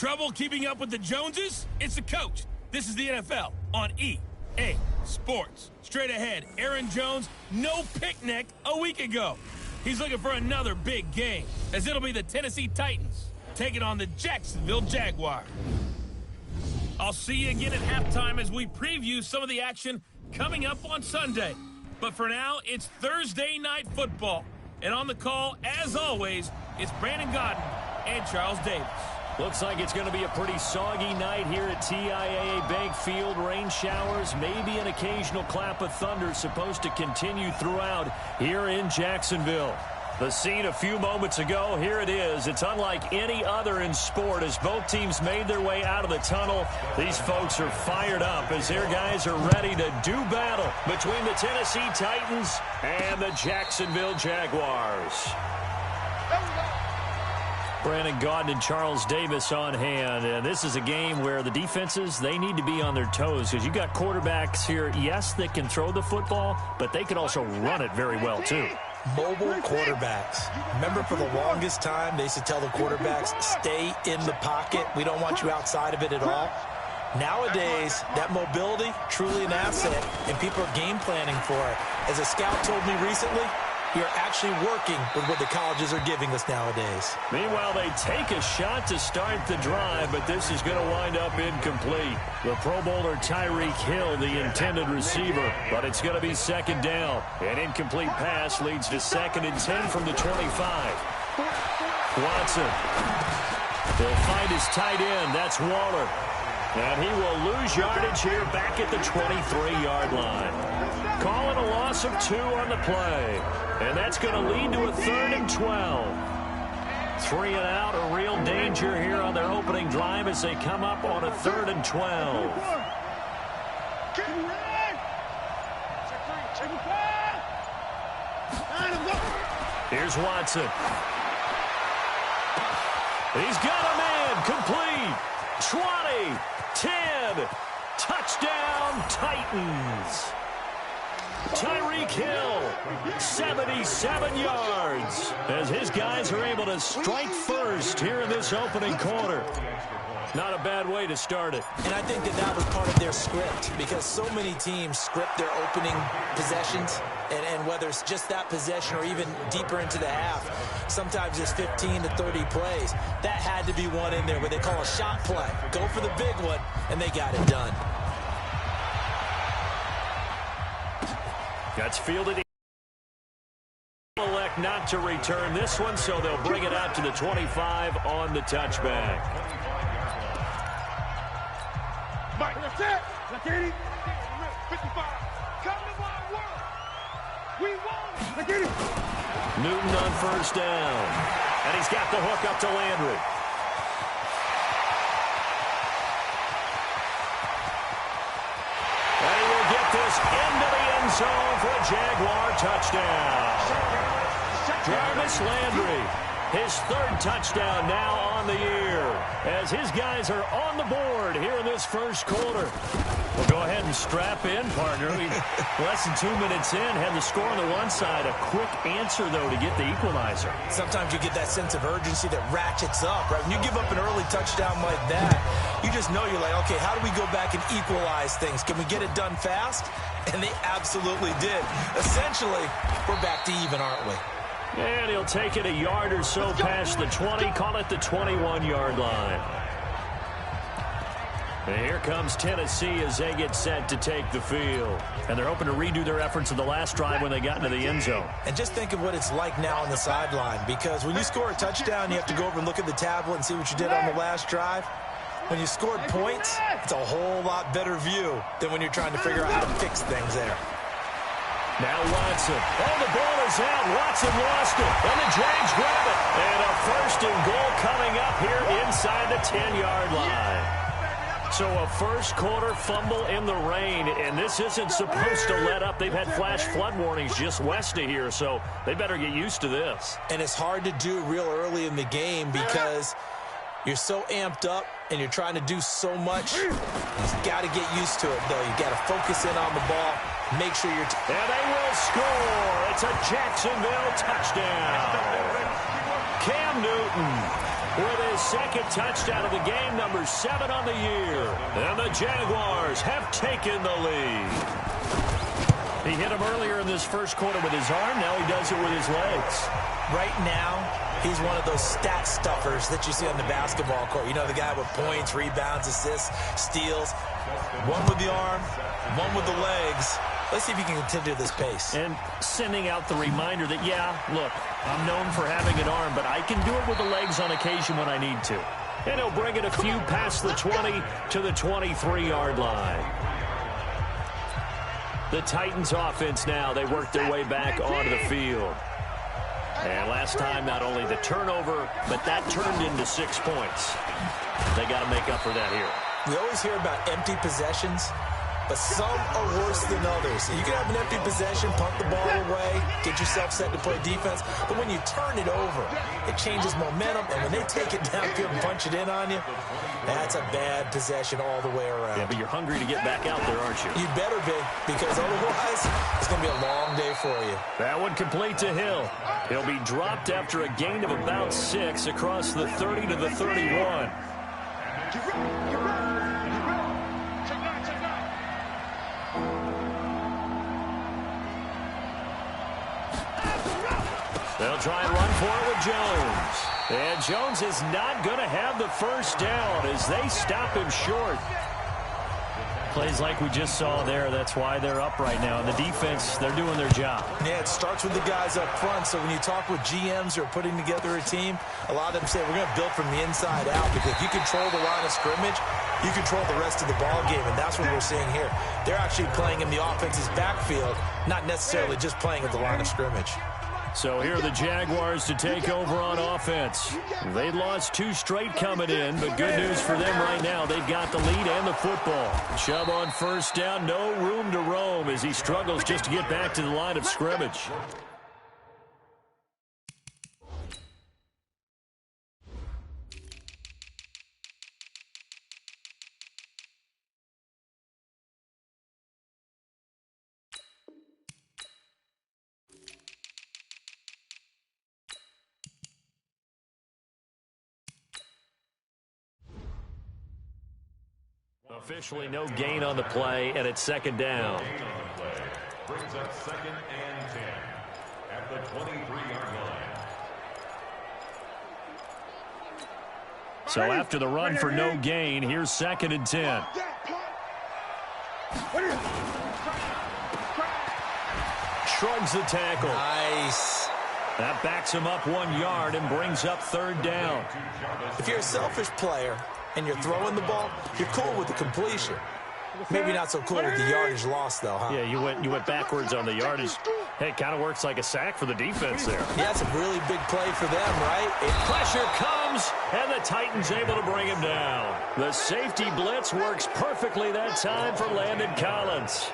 Trouble keeping up with the Joneses? It's the coach. This is the NFL on EA Sports. Straight ahead, Aaron Jones, no picnic a week ago. He's looking for another big game, as it'll be the Tennessee Titans taking on the Jacksonville Jaguars. I'll see you again at halftime as we preview some of the action coming up on Sunday. But for now, it's Thursday Night Football. And on the call, as always, it's Brandon Godden and Charles Davis. Looks like it's going to be a pretty soggy night here at TIAA Bank Field. Rain showers, maybe an occasional clap of thunder supposed to continue throughout here in Jacksonville. The scene a few moments ago, here it is. It's unlike any other in sport as both teams made their way out of the tunnel. These folks are fired up as their guys are ready to do battle between the Tennessee Titans and the Jacksonville Jaguars. Brandon Gaudin and Charles Davis on hand. And this is a game where the defenses, they need to be on their toes because you got quarterbacks here, yes, that can throw the football, but they can also run it very well too. Mobile quarterbacks. Remember, for the longest time, they used to tell the quarterbacks, stay in the pocket. We don't want you outside of it at all. Nowadays, that mobility, truly an asset, and people are game planning for it. As a scout told me recently, we are actually working with what the colleges are giving us nowadays. Meanwhile, they take a shot to start the drive, but this is going to wind up incomplete. The Pro Bowler Tyreek Hill, the intended receiver, but it's going to be second down. An incomplete pass leads to 2nd and 10 from the 25. Watson. He'll find his tight end. That's Waller. And he will lose yardage here back at the 23-yard line. Calling a loss of 2 on the play. And that's going to lead to a 3rd and 12. 3 and out, a real danger here on their opening drive as they come up on a 3rd and 12. Here's Watson. He's got a man complete. 20, 10, touchdown Titans. Tyreek Hill, 77 yards, as his guys are able to strike first here in this opening quarter. Not a bad way to start it. And I think that was part of their script, because so many teams script their opening possessions, and whether it's just that possession or even deeper into the half, sometimes it's 15 to 30 plays. That had to be one in there where they call a shot play. Go for the big one, and they got it done. That's fielded. Elect not to return this one, so they'll bring it out to the 25 on the touchback. Newton on first down. And he's got the hook up to Landry. And he will get this into the end zone for a Jaguar touchdown. Jarvis Landry, his 3rd touchdown now on the year, as his guys are on the board here in this first quarter. Well, go ahead and strap in, partner. Less than 2 minutes in, had the score on the one side. A quick answer, though, to get the equalizer. Sometimes you get that sense of urgency that ratchets up, right? When you give up an early touchdown like that, you just know you're like, okay, how do we go back and equalize things? Can we get it done fast? And they absolutely did. Essentially, we're back to even, aren't we? And he'll take it a yard or so past the 20, call it the 21-yard line. And here comes Tennessee as they get set to take the field. And they're hoping to redo their efforts of the last drive when they got into the end zone. And just think of what it's like now on the sideline, because when you score a touchdown, you have to go over and look at the tablet and see what you did on the last drive. When you scored points, it's a whole lot better view than when you're trying to figure out how to fix things there. Now Watson. Oh, the ball is out. Watson lost it. And the Jags grab it. And a 1st and goal coming up here inside the 10-yard line. So a first quarter fumble in the rain, and this isn't supposed to let up. They've had flash flood warnings just west of here, so they better get used to this. And it's hard to do real early in the game because you're so amped up and you're trying to do so much. You've got to get used to it, though. You've got to focus in on the ball. Make sure you're... And they will score. It's a Jacksonville touchdown. Cam Newton. with his second touchdown of the game, number 7 on the year. And the Jaguars have taken the lead. He hit him earlier in this first quarter with his arm. Now he does it with his legs. Right now, he's one of those stat stuffers that you see on the basketball court. You know, the guy with points, rebounds, assists, steals. One with the arm, one with the legs. Let's see if he can continue this pace. And sending out the reminder that, yeah, look, I'm known for having an arm, but I can do it with the legs on occasion when I need to. And he'll bring it a few past the 20 to the 23-yard line. The Titans offense now, they work their way back onto the field. And last time, not only the turnover, but that turned into 6 points. They got to make up for that here. We always hear about empty possessions, but some are worse than others. You can have an empty possession, punt the ball away, get yourself set to play defense, but when you turn it over, it changes momentum, and when they take it downfield and punch it in on you, that's a bad possession all the way around. Yeah, but you're hungry to get back out there, aren't you? You better be, because otherwise, it's going to be a long day for you. That one complete to Hill. He'll be dropped after a gain of about 6 across the 30 to the 31. They'll try and run for it with Jones. And Jones is not going to have the first down as they stop him short. Plays like we just saw there. That's why they're up right now. And the defense, they're doing their job. Yeah, it starts with the guys up front. So when you talk with GMs who are putting together a team, a lot of them say we're going to build from the inside out, because if you control the line of scrimmage, you control the rest of the ball game, and that's what we're seeing here. They're actually playing in the offense's backfield, not necessarily just playing at the line of scrimmage. So here are the Jaguars to take over on offense. They lost 2 straight coming in, but good news for them right now. They've got the lead and the football. Chubb on first down, no room to roam as he struggles just to get back to the line of scrimmage. Officially no gain on the play, and it's second down. Brings up 2nd and 10 at the 23-yard line. So after the run for no gain, here's 2nd and 10. Shrugs the tackle. Nice. That backs him up 1 yard and brings up 3rd down. If you're a selfish player and you're throwing the ball, you're cool with the completion. Maybe not so cool with the yardage loss, though, huh? Yeah, you went backwards on the yardage. Hey, it kind of works like a sack for the defense there. Yeah, it's a really big play for them, right? Pressure comes, and the Titans able to bring him down. The safety blitz works perfectly that time for Landon Collins.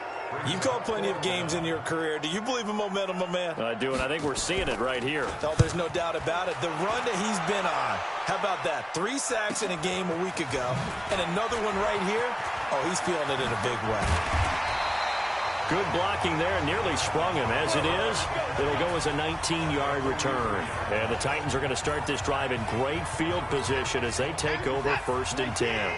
You've called plenty of games in your career. Do you believe in momentum, my man? I do, and I think we're seeing it right here. Oh, there's no doubt about it. The run that he's been on. How about that? 3 sacks in a game a week ago, and another one right here. Oh, he's feeling it in a big way. Good blocking there, nearly sprung him. As it is, it'll go as a 19-yard return. And the Titans are going to start this drive in great field position as they take over 1st and 10.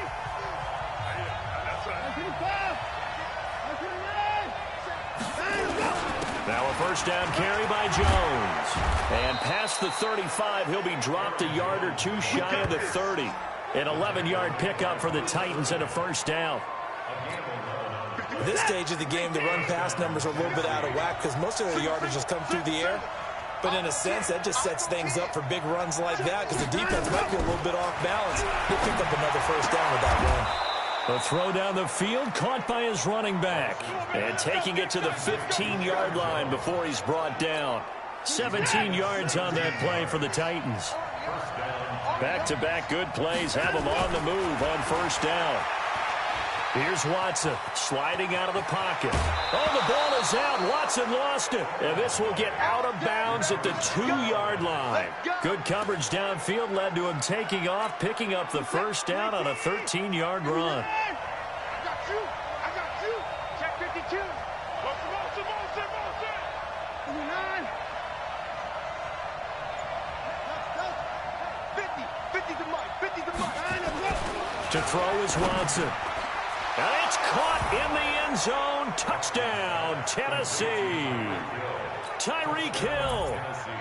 Now a first down carry by Jones. And past the 35, he'll be dropped a yard or 2 shy of the 30. An 11-yard pickup for the Titans and a first down. At this stage of the game, the run-pass numbers are a little bit out of whack because most of the yardage has come through the air. But in a sense, that just sets things up for big runs like that because the defense might be a little bit off balance. He'll pick up another first down with that run. A throw down the field, caught by his running back. And taking it to the 15-yard line before he's brought down. 17 yards on that play for the Titans. Back-to-back good plays have him on the move on first down. Here's Watson sliding out of the pocket. Oh, the ball is out. Watson lost it. And this will get out of bounds at the 2-yard line. Good coverage downfield led to him taking off, picking up the first down on a 13-yard run. I got you. Check 52. Motion. 59. 50. To throw is Watson. And it's caught in the end zone. Touchdown, Tennessee. Tyreek Hill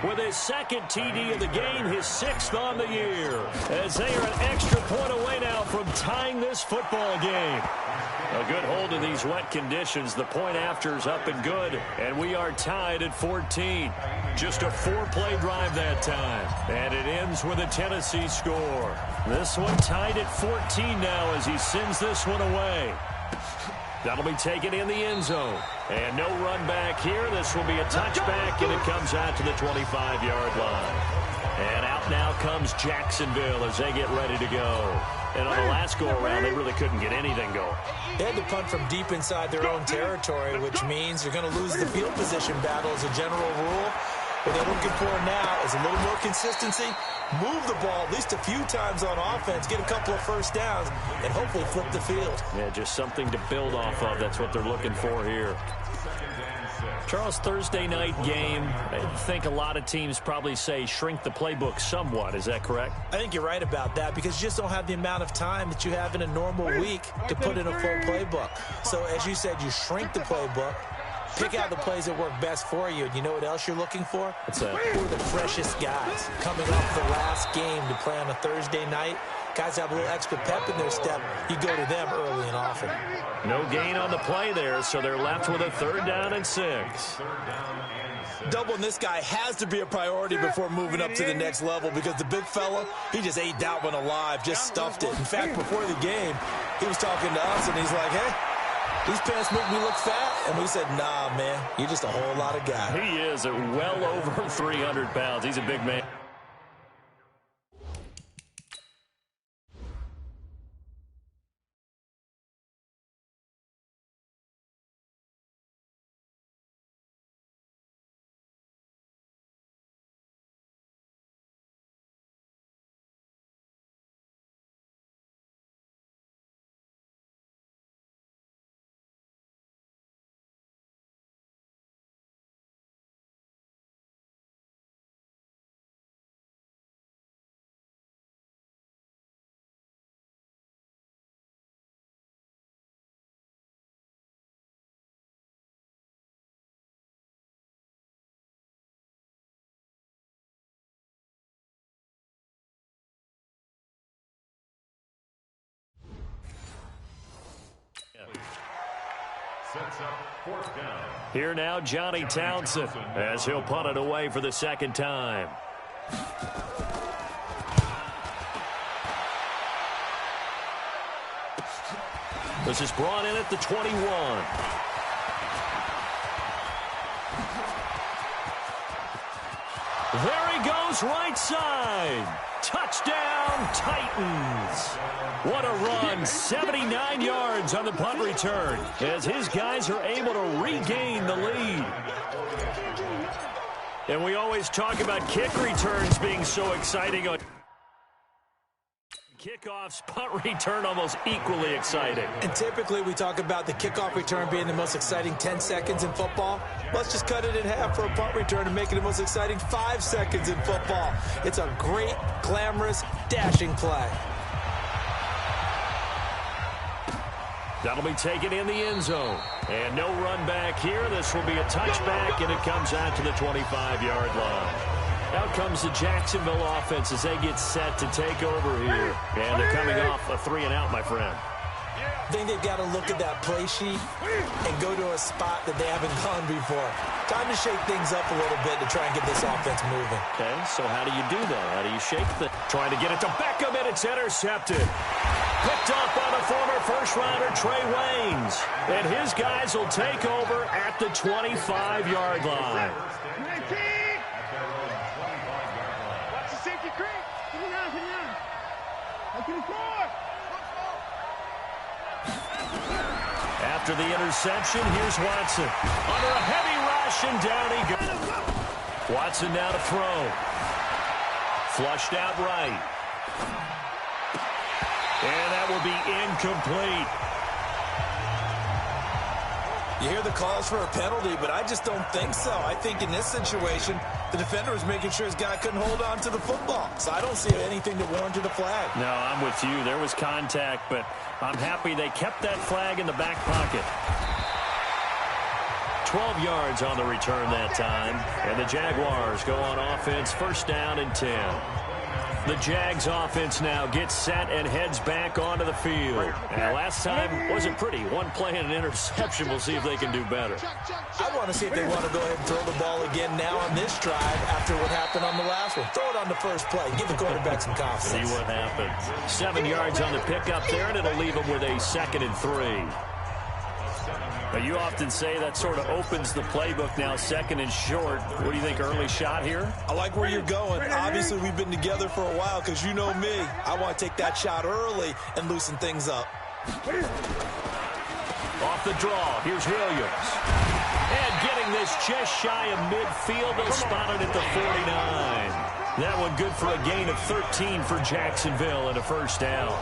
with his second TD of the game, his 6th on the year. As they are an extra point away now from tying this football game. A good hold in these wet conditions. The point after's up and good. And we are tied at 14. Just a 4-play drive that time. And it ends with a Tennessee score. This one tied at 14 now as he sends this one away. That'll be taken in the end zone. And no run back here. This will be a touchback, and it comes out to the 25-yard line. And out now comes Jacksonville as they get ready to go. And on the last go-around, they really couldn't get anything going. They had to punt from deep inside their own territory, which means you're going to lose the field position battle as a general rule. What they're looking for now is a little more consistency, move the ball at least a few times on offense, get a couple of first downs, and hopefully flip the field. Yeah, just something to build off of. That's what they're looking for here. Charles, Thursday night game, I think a lot of teams probably say shrink the playbook somewhat. Is that correct? I think you're right about that because you just don't have the amount of time that you have in a normal week to put in a full playbook. So as you said, you shrink the playbook, pick out the plays that work best for you. And you know what else you're looking for? What's that? Who are the freshest guys coming off the last game to play on a Thursday night? Guys have a little extra pep in their step. You go to them early and often. No gain on the play there, so they're left with a 3rd down and 6. Doubling this guy has to be a priority before moving up to the next level because the big fella, he just ate that one alive, just stuffed it. In fact, before the game, he was talking to us, and he's like, hey, these pants make me look fat. And we said, nah, man, you're just a whole lot of guy. He is well over 300 pounds. He's a big man. Here now, Johnny Townsend, as he'll punt it away for the 2nd time. This is brought in at the 21. There he goes, right side. Touchdown, Titans. What a run. 79 yards on the punt return as his guys are able to regain the lead. And we always talk about kick returns being so exciting on kickoffs, punt return almost equally exciting. And typically we talk about the kickoff return being the most exciting 10 seconds in football. Let's just cut it in half for a punt return and make it the most exciting 5 seconds in football. It's a great, glamorous, dashing play. That'll be taken in the end zone. And no run back here. This will be a touchback, and it comes out to the 25-yard line. Out comes the Jacksonville offense as they get set to take over here. And they're coming off a 3-and-out, my friend. I think they've got to look at that play sheet and go to a spot that they haven't gone before. Time to shake things up a little bit to try and get this offense moving. Okay, so how do you do that? How do you shake the... Trying to get it to Beckham, and it's intercepted. Picked up by the former first-rounder Trey Waynes. And his guys will take over at the 25-yard line. After the interception, here's Watson. Under a heavy rush, and down he goes. Watson now to throw. Flushed out right. And that will be incomplete. You hear the calls for a penalty, but I just don't think so. I think in this situation, the defender was making sure his guy couldn't hold on to the football. So I don't see anything that warranted a flag. No, I'm with you. There was contact, but I'm happy they kept that flag in the back pocket. 12 yards on the return that time, and the Jaguars go on offense, first down and 10. The Jags offense now gets set and heads back onto the field. And last time wasn't pretty. One play and an interception. We'll see if they can do better. I want to see if they want to go ahead and throw the ball again now on this drive after what happened on the last one. Throw it on the first play. Give the quarterback some confidence. See what happens. 7 yards on the pickup there, and it'll leave them with a 2nd and 3. But you often say that sort of opens the playbook now, 2nd and short. What do you think, early shot here? I like where you're going. Obviously, we've been together for a while because you know me. I want to take that shot early and loosen things up. Off the draw, here's Williams. And getting this just shy of midfield, they'll spot it at the 49. That one good for a gain of 13 for Jacksonville and a first down.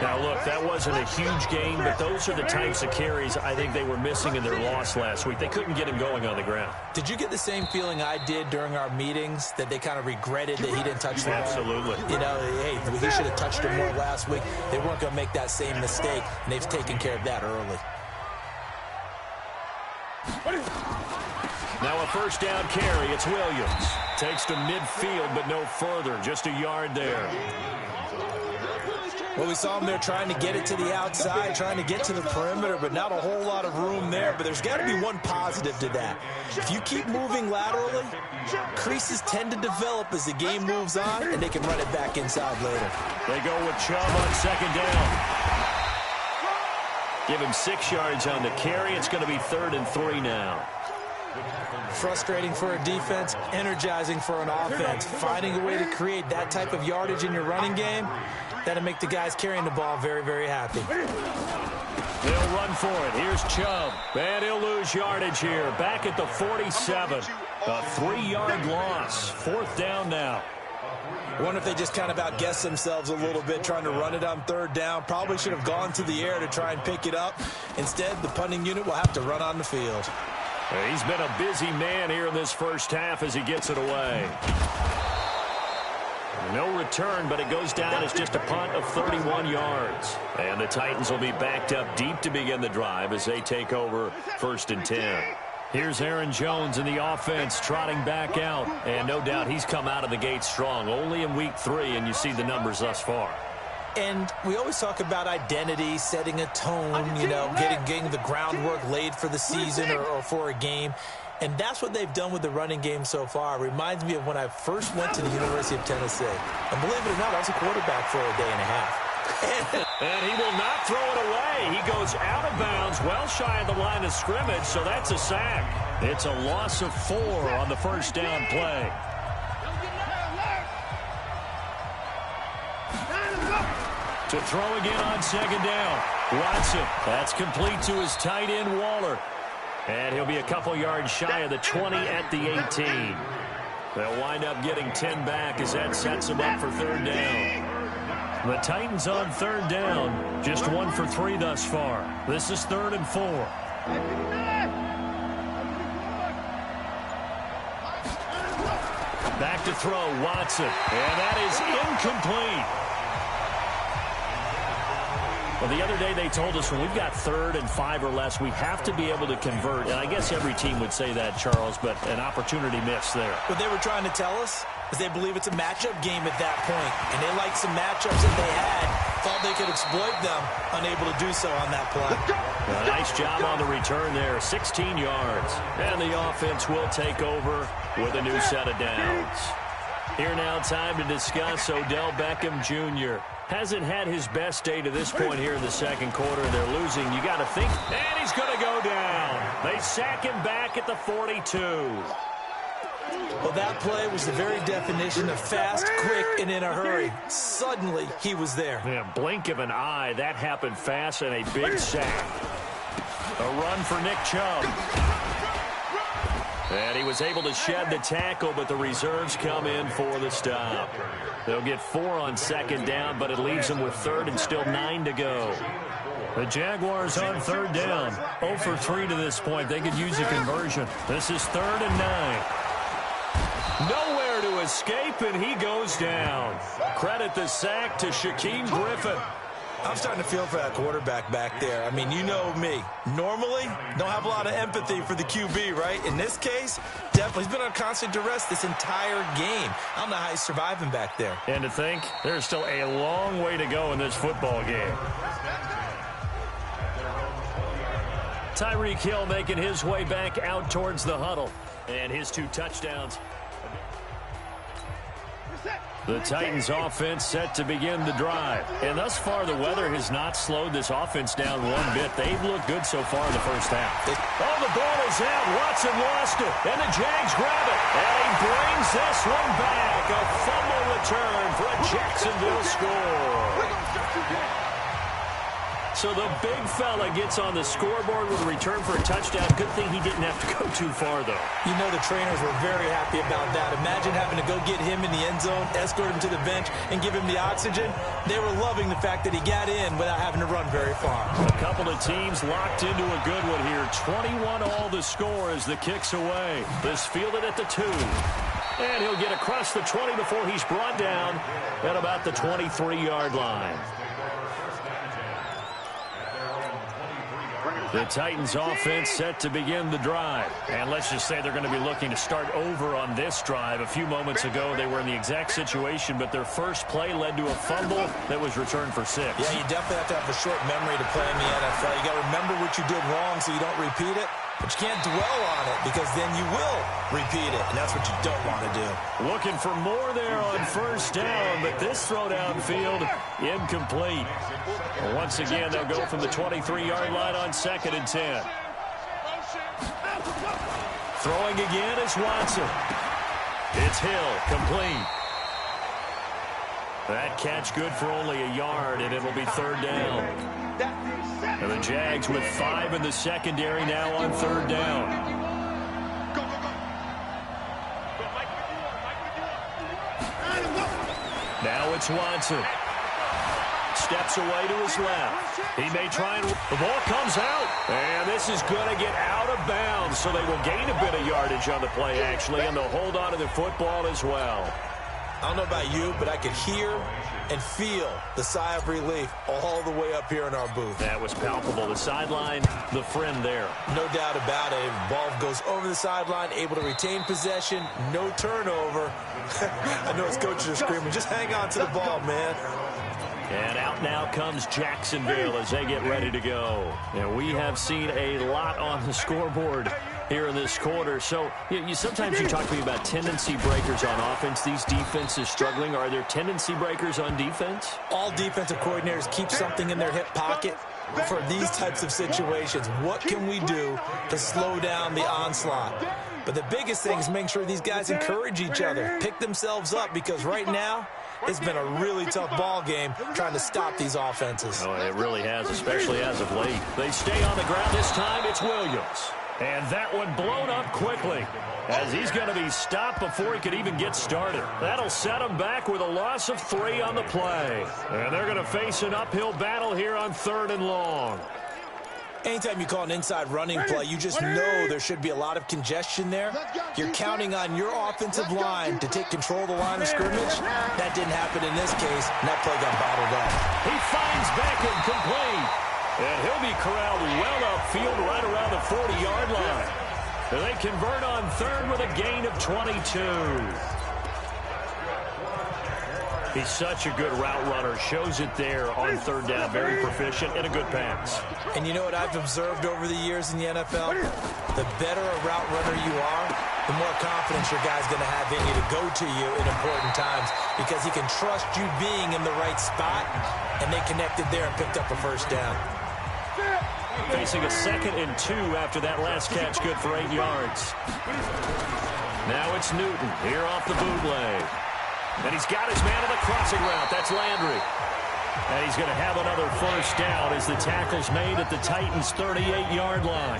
Now, look, that wasn't a huge gain, but those are the types of carries I think they were missing in their loss last week. They couldn't get him going on the ground. Did you get the same feeling I did during our meetings, that they kind of regretted that he didn't touch the ball? Absolutely. You know, hey, he should have touched him more last week. They weren't going to make that same mistake, and they've taken care of that early. Now a first down carry. It's Williams. Takes to midfield, but no further. Just a yard there. Well, we saw him there trying to get it to the outside, trying to get to the perimeter, but not a whole lot of room there. But there's got to be one positive to that. If you keep moving laterally, creases tend to develop as the game moves on, and they can run it back inside later. They go with Chubb on 2nd down. Give him 6 yards on the carry. It's going to be 3rd and 3 now. Frustrating for a defense, energizing for an offense. Finding a way to create that type of yardage in your running game, that'll make the guys carrying the ball very, very happy. They'll run for it. Here's Chubb. And he'll lose yardage here. Back at the 47. A 3-yard loss. 4th down now. I wonder if they just kind of outguessed themselves a little bit trying to run it on 3rd down. Probably should have gone to the air to try and pick it up. Instead, the punting unit will have to run on the field. He's been a busy man here in this first half as he gets it away. No return, but it goes down as just a punt of 31 yards. And the Titans will be backed up deep to begin the drive as they take over 1st and 10. Here's Aaron Jones in the offense trotting back out. And no doubt he's come out of the gate strong. Only in week 3, and you see the numbers thus far. And we always talk about identity, setting a tone, you know, getting the groundwork laid for the season or for a game. And that's what they've done with the running game so far. It reminds me of when I first went to the University of Tennessee. And believe it or not, I was a quarterback for a day and a half. And he will not throw it away. He goes out of bounds, well shy of the line of scrimmage, so that's a sack. It's a loss of 4 on the first down play. To throw again on 2nd down. Watson. That's complete to his tight end, Waller. And he'll be a couple yards shy of the 20 at the 18. They'll wind up getting 10 back as that sets them up for 3rd down. The Titans on 3rd down. Just 1 for 3 thus far. This is 3rd and 4. Back to throw, Watson. And that is incomplete. Well, the other day they told us when we've got 3rd and 5 or less, we have to be able to convert. And I guess every team would say that, Charles, but an opportunity missed there. What they were trying to tell us is they believe it's a matchup game at that point. And they liked some matchups that they had, thought they could exploit them, unable to do so on that play. A nice job on the return there, 16 yards. And the offense will take over with a new set of downs. Here now, time to discuss Odell Beckham Jr. Hasn't had his best day to this point here in the 2nd quarter. They're losing. You got to think. And he's going to go down. They sack him back at the 42. Well, that play was the very definition of fast, quick, and in a hurry. Suddenly, he was there. Yeah, blink of an eye. That happened fast and a big sack. A run for Nick Chubb. And he was able to shed the tackle, but the reserves come in for the stop. They'll get 4 on 2nd down, but it leaves them with 3rd and still 9 to go. The Jaguars on third down. 0 for 3 to this point. They could use a conversion. This is 3rd and 9. Nowhere to escape, and he goes down. Credit the sack to Shaquem Griffin. I'm starting to feel for that quarterback back there. I mean, you know me. Normally, don't have a lot of empathy for the QB, right? In this case, definitely. He's been on constant duress this entire game. I don't know how he's surviving back there. And to think, there's still a long way to go in this football game. Tyreek Hill making his way back out towards the huddle. And his 2 touchdowns. The Titans offense set to begin the drive. And thus far, the weather has not slowed this offense down one bit. They've looked good so far in the first half. Oh, the ball is out. Watson lost it. And the Jags grab it. And he brings this one back. A fumble return for a Jacksonville score. So the big fella gets on the scoreboard with a return for a touchdown. Good thing he didn't have to go too far, though. You know the trainers were very happy about that. Imagine having to go get him in the end zone, escort him to the bench, and give him the oxygen. They were loving the fact that he got in without having to run very far. A couple of teams locked into a good one here. 21-all the score as the kick's away. This fielded at the 2. And he'll get across the 20 before he's brought down at about the 23-yard line. The Titans offense set to begin the drive. And let's just say they're going to be looking to start over on this drive. A few moments ago, they were in the exact situation, but their first play led to a fumble that was returned for 6. Yeah, you definitely have to have a short memory to play in the NFL. You got to remember what you did wrong so you don't repeat it. But you can't dwell on it because then you will repeat it, and that's what you don't want to do. Looking for more there on first down, but this throw downfield incomplete. Once again, they'll go from the 23-yard line on 2nd and 10. Throwing again is Watson. It's Hill, complete. That catch good for only a yard, and it'll be 3rd down. And the Jags with 5 in the secondary now on 3rd down. Now it's Watson. Steps away to his left. He may try and... The ball comes out. And this is going to get out of bounds, so they will gain a bit of yardage on the play, actually, and they'll hold on to the football as well. I don't know about you, but I could hear and feel the sigh of relief all the way up here in our booth. That was palpable. The sideline, the friend there. No doubt about it. Ball goes over the sideline, able to retain possession, no turnover. I know his coaches are screaming, just hang on to the ball, man. And out now comes Jacksonville as they get ready to go. And we have seen a lot on the scoreboard here in this quarter. So sometimes you talk to me about tendency breakers on offense. These defenses struggling. Are there tendency breakers on defense? All defensive coordinators keep something in their hip pocket for these types of situations. What can we do to slow down the onslaught? But the biggest thing is making sure these guys encourage each other, pick themselves up, because right now it's been a really tough ball game trying to stop these offenses. Oh, it really has, especially as of late. They stay on the ground this time. It's Williams. And that one blown up quickly as he's going to be stopped before he could even get started. That'll set him back with a loss of 3 on the play. And they're going to face an uphill battle here on 3rd and long. Anytime you call an inside running play, you just know there should be a lot of congestion there. You're counting on your offensive line to take control of the line of scrimmage. That didn't happen in this case, and that play got bottled up. He finds Beckham complete. And he'll be corralled well upfield right around the 40-yard line. And they convert on 3rd with a gain of 22. He's such a good route runner. Shows it there on 3rd down. Very proficient and a good pass. And you know what I've observed over the years in the NFL? The better a route runner you are, the more confidence your guy's going to have in you to go to you in important times, because he can trust you being in the right spot, and they connected there and picked up a 1st down. Facing a 2nd and 2 after that last catch, good for 8 yards. Now it's Newton here off the bootleg. And he's got his man on the crossing route. That's Landry. And he's going to have another 1st down as the tackle's made at the Titans' 38-yard line.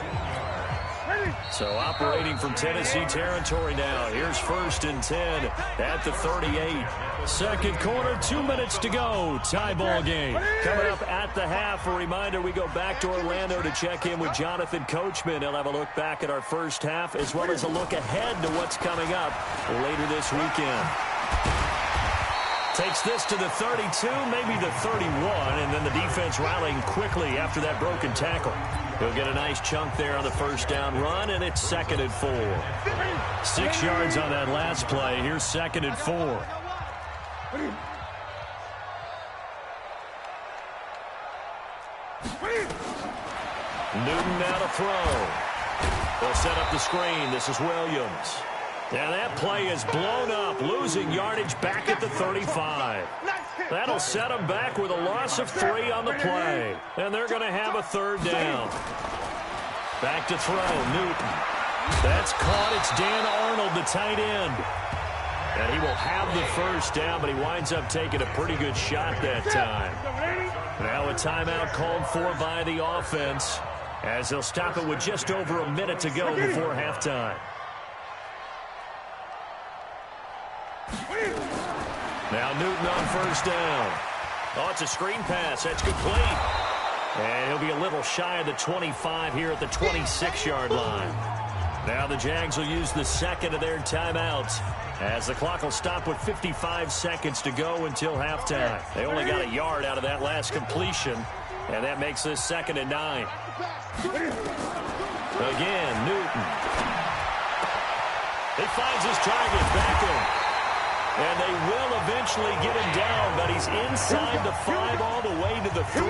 So operating from Tennessee territory now. Here's 1st and 10 at the 38. Second quarter, 2 minutes to go. Tie ball game. Coming up at the half, a reminder we go back to Orlando to check in with Jonathan Coachman. He'll have a look back at our first half as well as a look ahead to what's coming up later this weekend. Takes this to the 32, maybe the 31, and then the defense rallying quickly after that broken tackle. He'll get a nice chunk there on the first down run, and it's 2nd and 4. 6 yards on that last play. Here's 2nd and 4. Newton now to throw. They'll set up the screen. This is Williams. Now that play is blown up, losing yardage back at the 35. That'll set them back with a loss of 3 on the play. And they're going to have a 3rd down. Back to throw, Newton. That's caught. It's Dan Arnold, the tight end. And he will have the 1st down, but he winds up taking a pretty good shot that time. Now a timeout called for by the offense as they'll stop it with just over a minute to go before halftime. Now Newton on 1st down. Oh, it's a screen pass. That's complete. And he'll be a little shy of the 25 here at the 26-yard line. Now the Jags will use the 2nd of their timeouts as the clock will stop with 55 seconds to go until halftime. They only got a yard out of that last completion, and that makes this 2nd and 9. Again, Newton. He finds his target, Beckham. And they will eventually get him down, but he's inside the 5 all the way to the 3.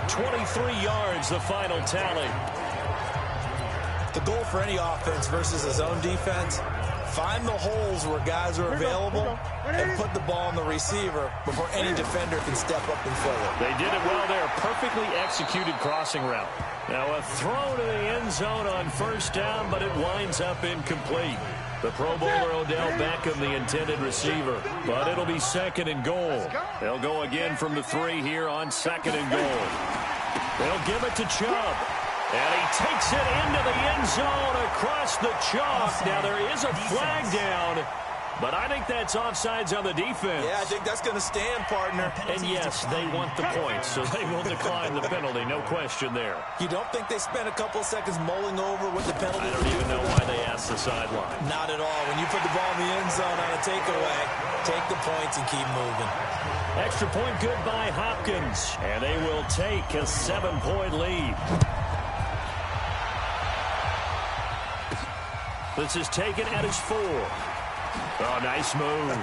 23 yards, the final tally. The goal for any offense versus his own defense, find the holes where guys are available and put the ball on the receiver before any defender can step up and fill it. They did it well there. Perfectly executed crossing route. Now a throw to the end zone on 1st down, but it winds up incomplete. The Pro Bowler Odell Beckham, the intended receiver. But it'll be 2nd and goal. They'll go again from the 3 here on 2nd and goal. They'll give it to Chubb. And he takes it into the end zone across the chalk. Now there is a flag down, but I think that's offsides on the defense. Yeah, I think that's going to stand, partner. And yes, they want the points, so they will decline the penalty. No question there. You don't think they spent a couple of seconds mulling over what the penalty I don't even know why they asked the sideline. Not at all. When you put the ball in the end zone on a takeaway, take the points and keep moving. Extra point good by Hopkins, and they will take a 7-point lead. This is taken at his 4. Oh, nice move.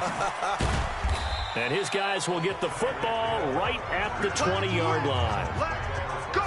And his guys will get the football right at the 20-yard line. Let's go!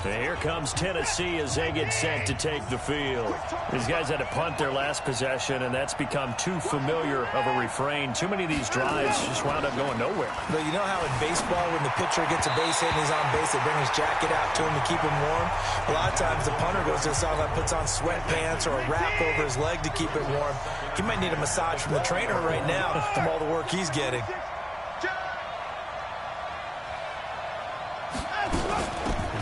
And here comes Tennessee as they get set to take the field. These guys had to punt their last possession, and that's become too familiar of a refrain. Too many of these drives just wound up going nowhere. But you know how in baseball, when the pitcher gets a base hit and he's on base, they bring his jacket out to him to keep him warm? A lot of times the punter goes to the sideline, puts on sweatpants or a wrap over his leg to keep it warm. He might need a massage from the trainer right now from all the work he's getting.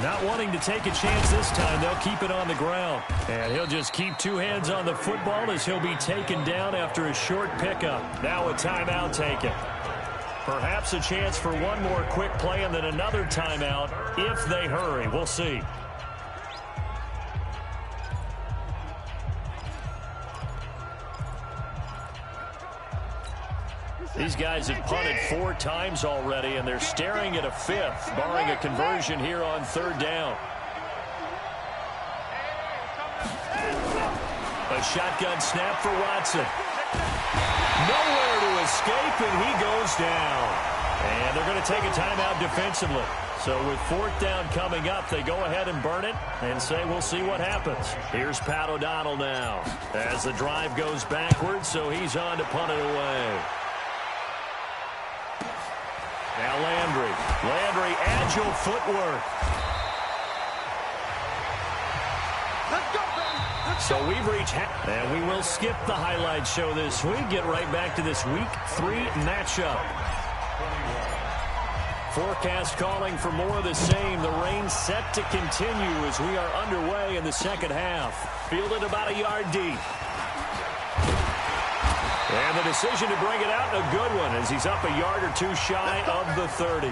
Not wanting to take a chance this time, they'll keep it on the ground. And he'll just keep 2 hands on the football as he'll be taken down after a short pickup. Now a timeout taken. Perhaps a chance for one more quick play and then another timeout if they hurry. We'll see. These guys have punted 4 times already, and they're staring at a 5th, barring a conversion here on 3rd down. A shotgun snap for Watson. Nowhere to escape, and he goes down. And they're going to take a timeout defensively. So with 4th down coming up, they go ahead and burn it and say we'll see what happens. Here's Pat O'Donnell now as the drive goes backwards, so he's on to punt it away. Now Landry, agile footwork. So we've reached and we will skip the highlight show this week. Get right back to this Week 3 matchup. Forecast calling for more of the same. The rain set to continue as we are underway in the second half. Fielded about a yard deep. And the decision to bring it out, a good one, as he's up a yard or two shy of the 30.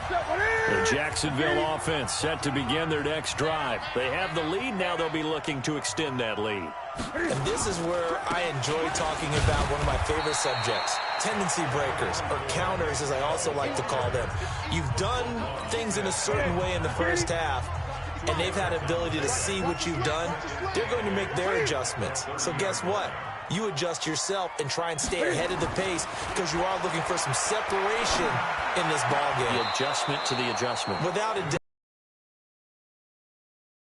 The Jacksonville offense set to begin their next drive. They have the lead. Now they'll be looking to extend that lead. And this is where I enjoy talking about one of my favorite subjects, tendency breakers, or counters as I also like to call them. You've done things in a certain way in the first half, and they've had the ability to see what you've done. They're going to make their adjustments. So guess what? You adjust yourself and try and stay ahead of the pace because you are looking for some separation in this ball game. The adjustment to the adjustment. Without a doubt,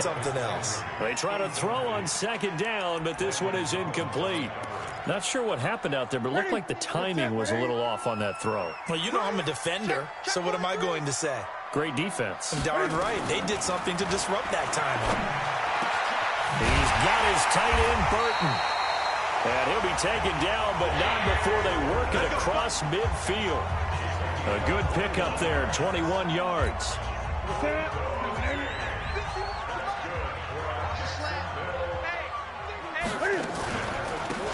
something else. They try to throw on second down, but this one is incomplete. Not sure what happened out there, but it looked like the timing was a little off on that throw. Well, you know I'm a defender, so what am I going to say? Great defense. Darn right. They did something to disrupt that timing. He's got his tight end, Burton. And he'll be taken down, but not before they work it across midfield. A good pickup there, 21 yards.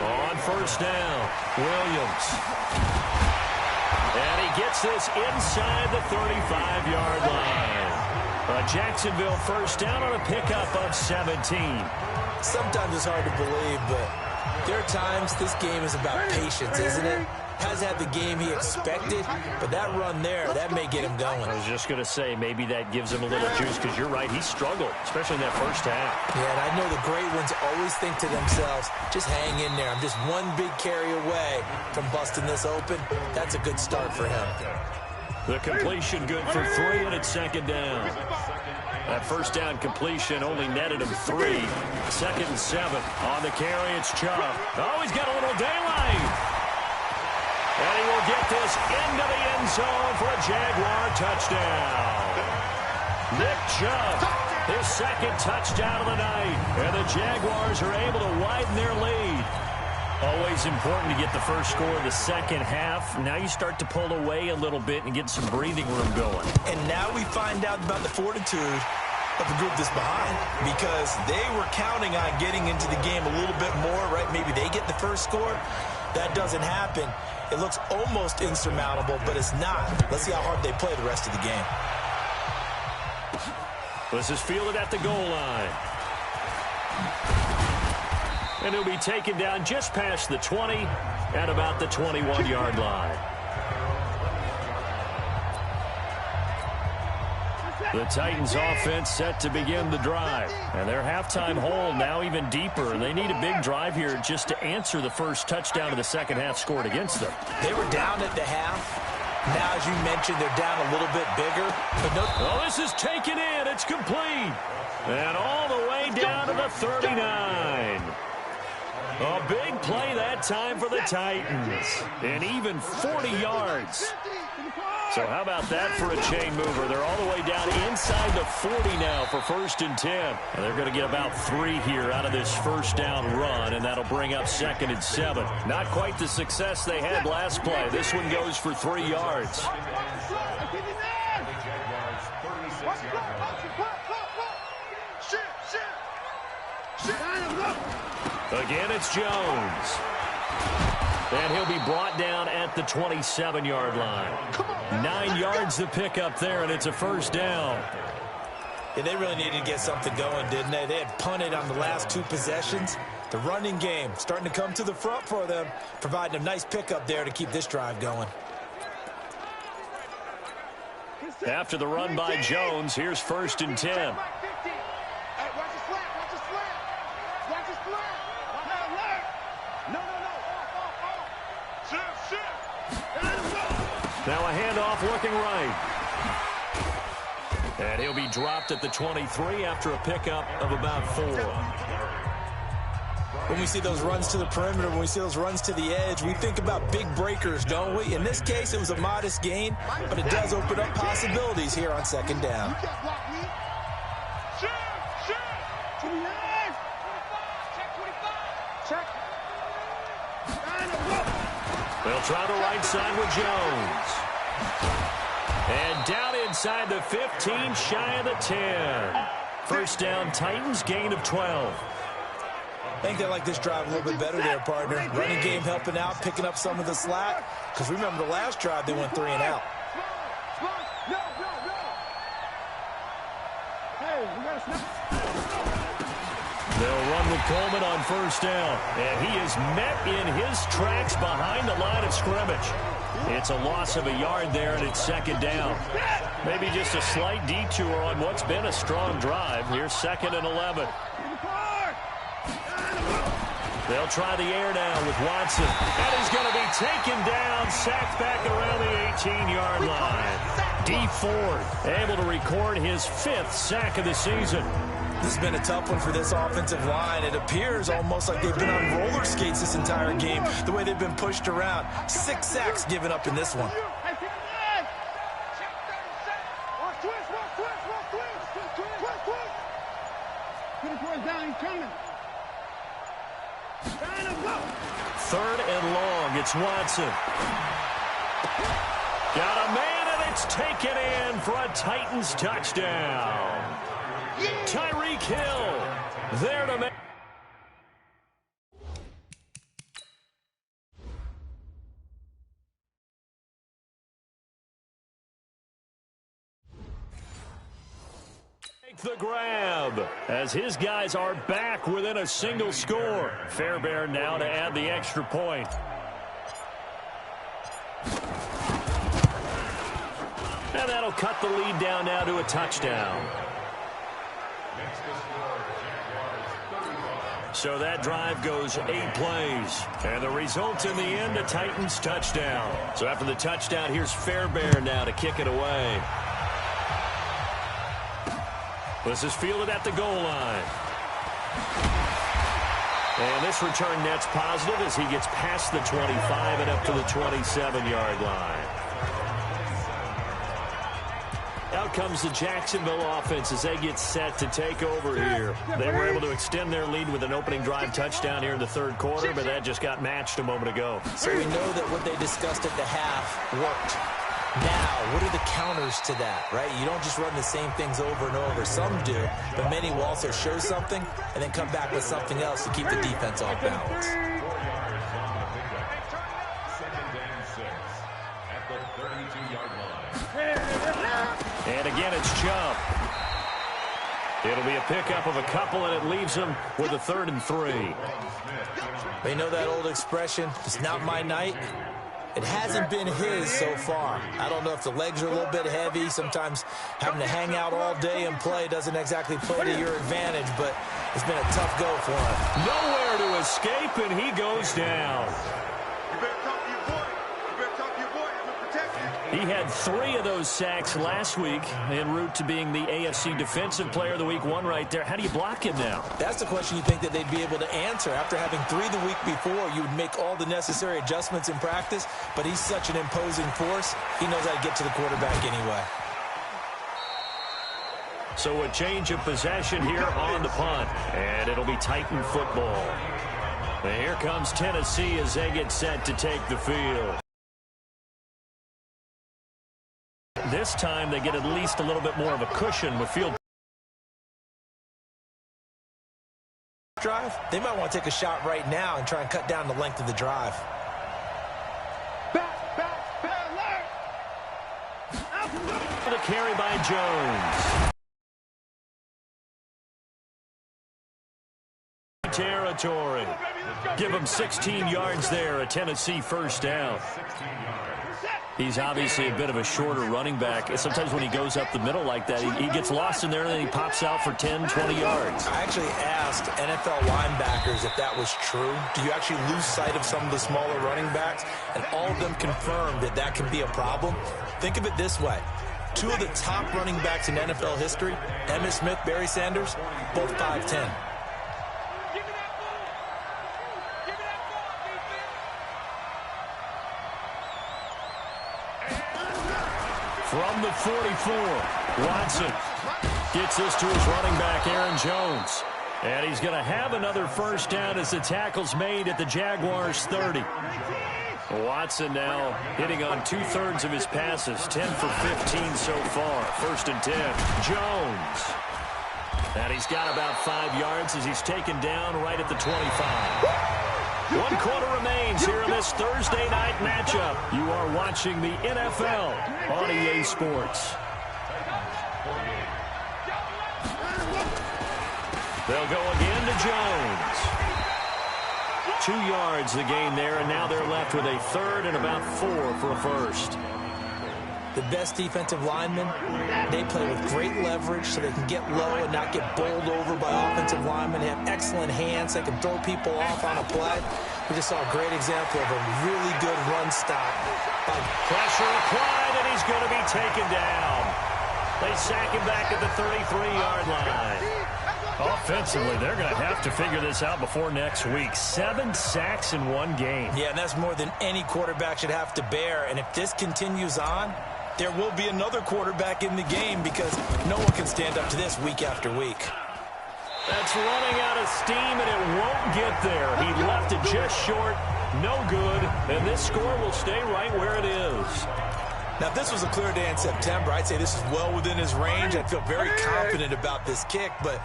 On first down, Williams. And he gets this inside the 35-yard line. A Jacksonville first down on a pickup of 17. Sometimes it's hard to believe, but there are times this game is about patience, isn't it? Has had the game he expected, but that run there, that may get him going. I was just going to say, maybe that gives him a little juice, because you're right, he struggled, especially in that first half. Yeah, and I know the great ones always think to themselves, just hang in there. I'm just one big carry away from busting this open. That's a good start for him. The completion good for 3, and it's second down. That first down completion only netted him 3. 2nd and 7. On the carry, it's Chubb. Oh, he's got a little daylight. And he will get this into the end zone for a Jaguar touchdown. Nick Chubb, his 2nd touchdown of the night. And the Jaguars are able to widen their lead. Always important to get the first score of the second half. Now you start to pull away a little bit and get some breathing room going. And now we find out about the fortitude of the group that's behind, because they were counting on getting into the game a little bit more, right? Maybe they get the first score. That doesn't happen. It looks almost insurmountable, but it's not. Let's see how hard they play the rest of the game. This is fielded at the goal line. And he'll be taken down just past the 20 at about the 21-yard line. The Titans offense set to begin the drive. And their halftime hole now even deeper. They need a big drive here just to answer the first touchdown of the second half scored against them. They were down at the half. Now, as you mentioned, they're down a little bit bigger. But no. Oh, this is taken in. It's complete. And all the way down to the 39. A big play that time for the Titans. And even 40 yards. So how about that for a chain mover? They're all the way down inside the 40 now for 1st and 10. And they're going to get about 3 here out of this first down run, and that'll bring up 2nd and 7. Not quite the success they had last play. This one goes for 3 yards. Again, it's Jones. And he'll be brought down at the 27-yard line. 9 yards to pick up there, and it's a first down. Yeah, they really needed to get something going, didn't they? They had punted on the last 2 possessions. The running game starting to come to the front for them, providing a nice pickup there to keep this drive going. After the run by Jones, here's 1st and 10. Now a handoff looking right. And he'll be dropped at the 23 after a pickup of about 4. When we see those runs to the perimeter, when we see those runs to the edge, we think about big breakers, don't we? In this case, it was a modest gain, but it does open up possibilities here on second down. They'll try the right side with Jones. And down inside the 15, shy of the 10. First down, Titans, gain of 12. I think they like this drive a little bit better there, partner. Running game helping out, picking up some of the slack. Because remember the last drive, they went 3 and out. They'll run with Coleman on first down. And he is met in his tracks behind the line of scrimmage. It's a loss of a yard there, and it's second down. Maybe just a slight detour on what's been a strong drive. Here's 2nd and 11. They'll try the air now with Watson. And he's going to be taken down, sacked back around the 18-yard line. D Ford able to record his 5th sack of the season. This has been a tough one for this offensive line. It appears almost like they've been on roller skates this entire game, the way they've been pushed around. 6 sacks given up in this one. Third and long. It's Watson. Got a man, and it's taken in for a Titans touchdown. Tyreek Hill there to make. The grab as his guys are back within a single score. Fairbairn now to add the extra point. And that'll cut the lead down now to a touchdown. So that drive goes 8 plays. And the result in the end, a Titans touchdown. So after the touchdown, here's Fairbairn now to kick it away. This is fielded at the goal line. And this return net's positive as he gets past the 25 and up to the 27-yard line. Out comes the Jacksonville offense as they get set to take over here. They were able to extend their lead with an opening drive touchdown here in the 3rd quarter, but that just got matched a moment ago. So we know that what they discussed at the half worked. Now, what are the counters to that, right? You don't just run the same things over and over. Some do, but many will also show something and then come back with something else to keep the defense off balance. And again, it's Chubb. It'll be a pickup of a couple, and it leaves them with a 3rd and 3. They know that old expression, it's not my night. It hasn't been his so far. I don't know if the legs are a little bit heavy. Sometimes having to hang out all day and play doesn't exactly play to your advantage, but it's been a tough go for him. Nowhere to escape, and he goes down. You better talk to your boy. You better talk to your boy. I'm going to protect you. He had 3 of those sacks last week en route to being the AFC Defensive Player of the Week 1 right there. How do you block him now? That's the question you think that they'd be able to answer. After having 3 the week before, you would make all the necessary adjustments in practice, but he's such an imposing force, he knows how to get to the quarterback anyway. So a change of possession here on the punt, and it'll be Titan football. And here comes Tennessee as they get set to take the field. This time they get at least a little bit more of a cushion with field drive. They might want to take a shot right now and try and cut down the length of the drive. The carry by Jones. Territory. Give him 16 yards there, a Tennessee first down. He's obviously a bit of a shorter running back. Sometimes when he goes up the middle like that, he gets lost in there and then he pops out for 10, 20 yards. I actually asked NFL linebackers if that was true. Do you actually lose sight of some of the smaller running backs? And all of them confirmed that that can be a problem. Think of it this way. 2 of the top running backs in NFL history, Emmitt Smith, Barry Sanders, both 5'10". From the 44, Watson gets this to his running back, Aaron Jones. And he's going to have another first down as the tackle's made at the Jaguars' 30. Watson now hitting on 2/3 of his passes, 10 for 15 so far. 1st and 10. Jones. And he's got about 5 yards as he's taken down right at the 25. 1 quarter remains here in this Thursday night matchup. You are watching the NFL on EA Sports. They'll go again to Jones. 2 yards the gain there, and now they're left with a 3rd and about 4 for a first. The best defensive linemen, they play with great leverage so they can get low and not get bowled over by offensive linemen. They have excellent hands. They can throw people off on a play. We just saw a great example of a really good run stop. Pressure applied, and he's going to be taken down. They sack him back at the 33-yard line. Offensively, they're going to have to figure this out before next week. 7 sacks in 1 game. Yeah, and that's more than any quarterback should have to bear. And if this continues on, there will be another quarterback in the game because no one can stand up to this week after week. That's running out of steam, and it won't get there. He left it just short. No good. And this score will stay right where it is. Now, if this was a clear day in September, I'd say this is well within his range. I'd feel very confident about this kick, but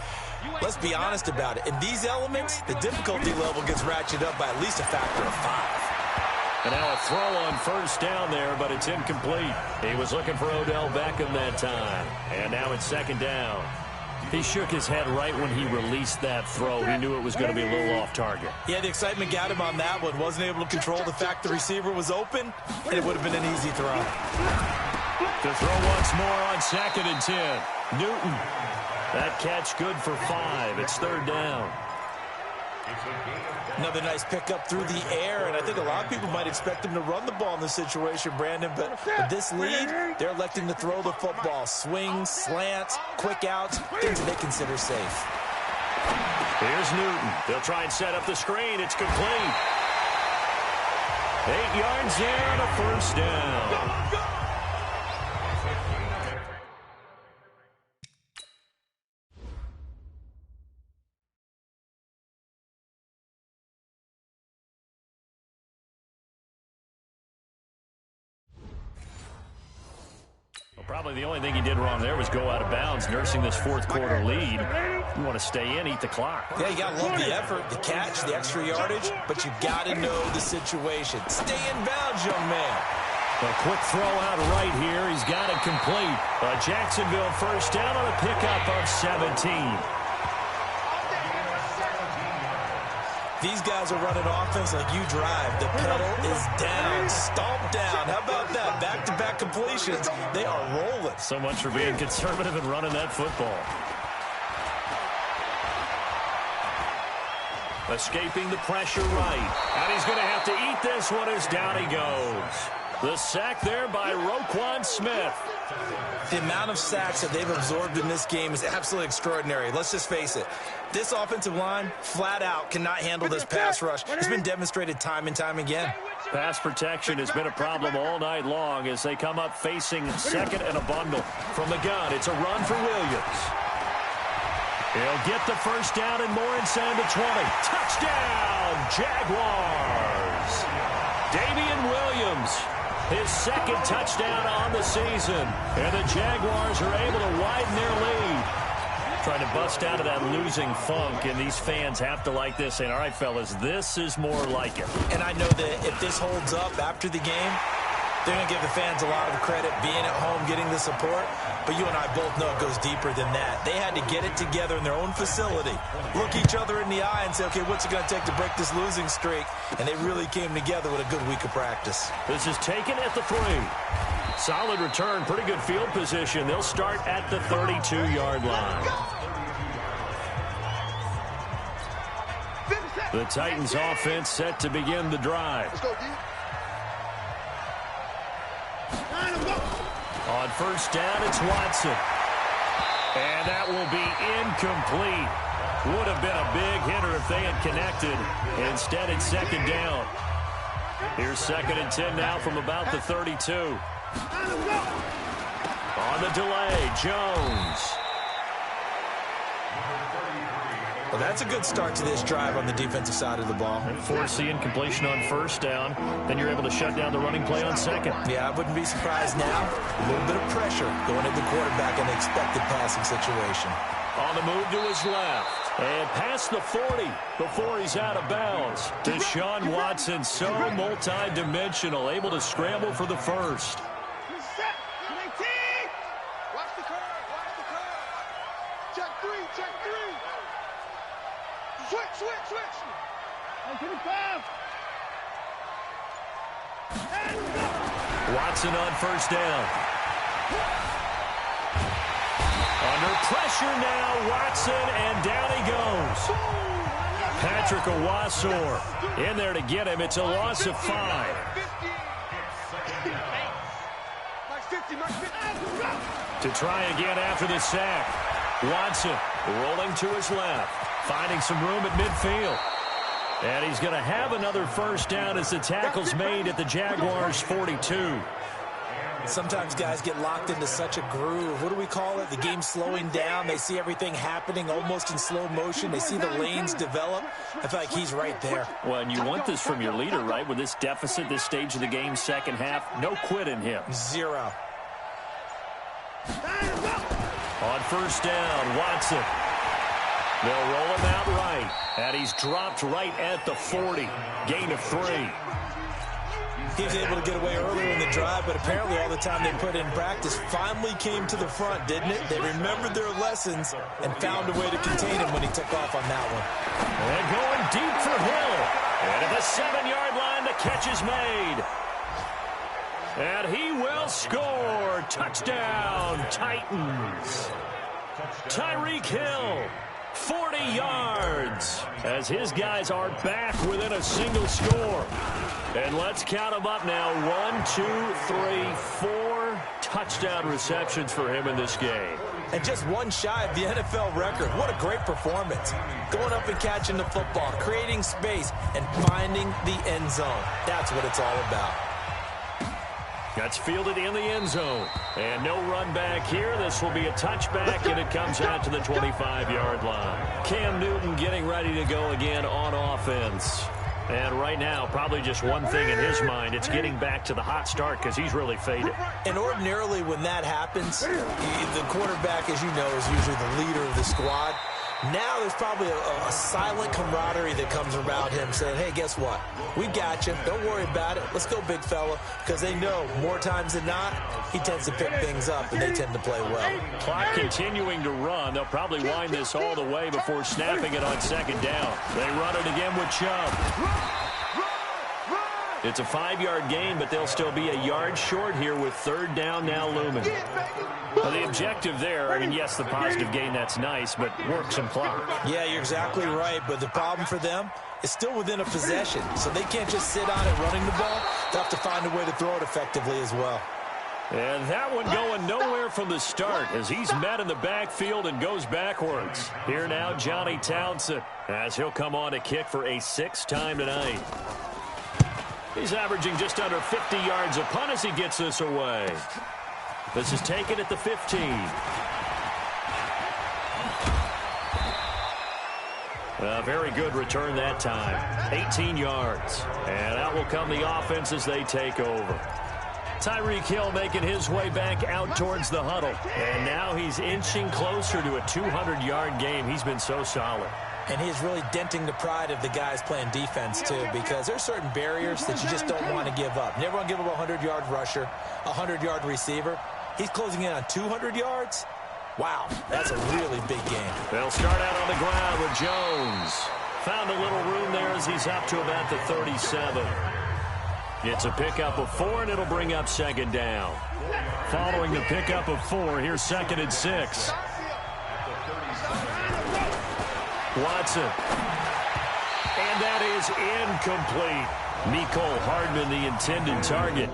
let's be honest about it. In these elements, the difficulty level gets ratcheted up by at least a factor of 5. And now a throw on first down there, but it's incomplete. He was looking for Odell Beckham that time. And now it's 2nd down. He shook his head right when he released that throw. He knew it was going to be a little off target. Yeah, the excitement got him on that one. Wasn't able to control the fact the receiver was open, and it would have been an easy throw. To throw once more on 2nd and 10. Newton. That catch good for 5. It's 3rd down. Another nice pickup through the air, and I think a lot of people might expect him to run the ball in this situation, Brandon, but with this lead, they're electing to throw the football. Swings, slants, quick outs, things that they consider safe. Here's Newton. They'll try and set up the screen. It's complete. 8 yards there and a first down. Probably the only thing he did wrong there was go out of bounds, nursing this 4th quarter lead. You want to stay in, eat the clock. Yeah, you got to love the effort, the catch, the extra yardage, but you got to know the situation. Stay in bounds, young man. A quick throw out right here. He's got it complete. A Jacksonville first down on a pickup of 17. These guys are running offense like you drive. The pedal is down, stomp down. How about that? Back-to-back completions. They are rolling. So much for being conservative and running that football. Escaping the pressure right. And he's going to have to eat this one as down he goes. The sack there by Roquan Smith. The amount of sacks that they've absorbed in this game is absolutely extraordinary. Let's just face it. This offensive line, flat out, cannot handle this pass rush. It's been demonstrated time and time again. Pass protection has been a problem all night long as they come up facing 2nd and a bundle. From the gun, it's a run for Williams. He'll get the first down and more inside the 20. Touchdown, Jaguars. Damian Williams, his 2nd touchdown on the season. And the Jaguars are able to widen their lead. Trying to bust out of that losing funk, and these fans have to like this. And all right, fellas, this is more like it. And I know that if this holds up after the game, they're going to give the fans a lot of credit being at home, getting the support. But you and I both know it goes deeper than that. They had to get it together in their own facility, look each other in the eye and say, okay, what's it going to take to break this losing streak? And they really came together with a good week of practice. This is taken at the 3. Solid return, pretty good field position. They'll start at the 32-yard line. The Titans offense set to begin the drive. On first down, it's Watson. And that will be incomplete. Would have been a big hitter if they had connected. Instead, it's 2nd down. Here's 2nd and 10 now from about the 32. On the delay, Jones. Well, that's a good start to this drive on the defensive side of the ball. Force the incompletion on first down. Then you're able to shut down the running play on second. Yeah, I wouldn't be surprised now. A little bit of pressure going at the quarterback in an expected passing situation. On the move to his left. And past the 40 before he's out of bounds. Deshaun Watson, so multi-dimensional, able to scramble for the first. Watch the curve. Watch the curve. Check three. Check three. Switch. Watson on first down. Under pressure now, Watson, and down he goes. Patrick Owasor in there to get him. It's a loss of 5. To try again after the sack. Watson rolling to his left, finding some room at midfield. And he's going to have another first down as the tackle's made at the Jaguars' 42. Sometimes guys get locked into such a groove. What do we call it? The game's slowing down. They see everything happening almost in slow motion. They see the lanes develop. I feel like he's right there. Well, and you want this from your leader, right? With this deficit, this stage of the game, second half, no quit in him. 0. On first down, Watson. They'll roll him out right. And he's dropped right at the 40. Gain of 3. He was able to get away earlier in the drive, but apparently all the time they put in practice finally came to the front, didn't it? They remembered their lessons and found a way to contain him when he took off on that one. And going deep for Hill. And at the 7-yard line, the catch is made. And he will score. Touchdown, Titans. Tyreek Hill, 40 yards, as his guys are back within a single score. And let's count them up now. 1, 2, 3, 4 touchdown receptions for him in this game. And just one shy of the NFL record. What a great performance. Going up and catching the football, creating space, and finding the end zone. That's what it's all about. That's fielded in the end zone. And no run back here. This will be a touchback, and it comes out to the 25-yard line. Cam Newton getting ready to go again on offense. And right now, probably just one thing in his mind. It's getting back to the hot start because he's really faded. And ordinarily when that happens, the quarterback, as you know, is usually the leader of the squad. Now there's probably a silent camaraderie that comes around him saying, hey, guess what? We got you. Don't worry about it. Let's go, big fella. Because they know more times than not, he tends to pick things up, and they tend to play well. Clock continuing to run. They'll probably wind this all the way before snapping it on second down. They run it again with Chubb. It's a 5-yard gain, but they'll still be a yard short here with third down now looming. Well, the objective there, I mean, yes, the positive gain, that's nice, but work some clock. Yeah, you're exactly right, but the problem for them is still within a possession, so they can't just sit on it running the ball. They'll have to find a way to throw it effectively as well. And that one going nowhere from the start as he's met in the backfield and goes backwards. Here now, Johnny Townsend, as he'll come on to kick for a 6th time tonight. He's averaging just under 50 yards a punt as he gets this away. This is taken at the 15. A very good return that time. 18 yards. And out will come the offense as they take over. Tyreek Hill making his way back out towards the huddle. And now he's inching closer to a 200-yard game. He's been so solid. And he's really denting the pride of the guys playing defense, too, because there's certain barriers that you just don't want to give up. Never want to give up a 100-yard rusher, a 100-yard receiver. He's closing in on 200 yards. Wow, that's a really big game. They'll start out on the ground with Jones. Found a little room there as he's up to about the 37. It's a pickup of 4, and it'll bring up second down. Following the pickup of 4, here's 2nd and 6. Watson. And that is incomplete. Mecole Hardman, the intended target.